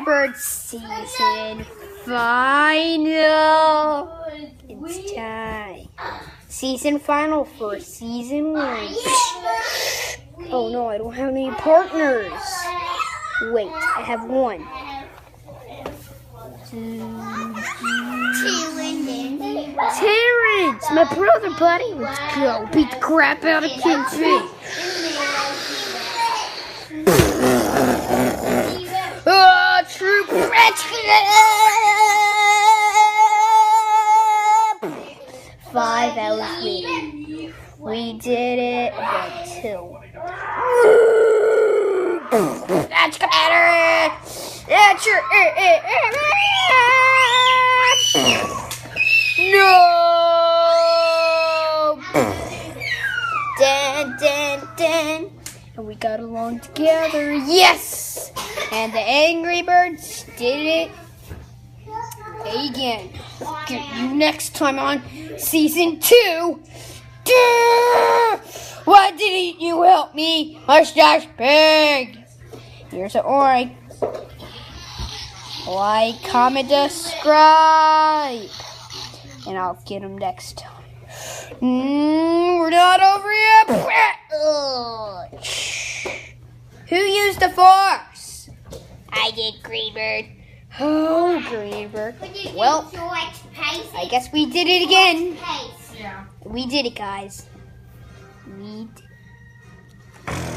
Birds season final. It's time. Season final for season 1. Oh no, I don't have any partners. Wait, I have one. Terrence, my brother, buddy. Let's go. Beat the crap out of King T. Oh, true friendship. 5 hours later, we did it. But 2. That's better. That's your. No. Dun. And we got along together. Yes. And the Angry Birds did it again. Get you next time on season 2. Why didn't you help me, Mustache Pig? Here's an like, comment, subscribe, and I'll get them next time. We're not over yet. Who used the force? I did, Greenbird. Oh, Greenbird. Well, I guess we did it again. We did it, guys. We did.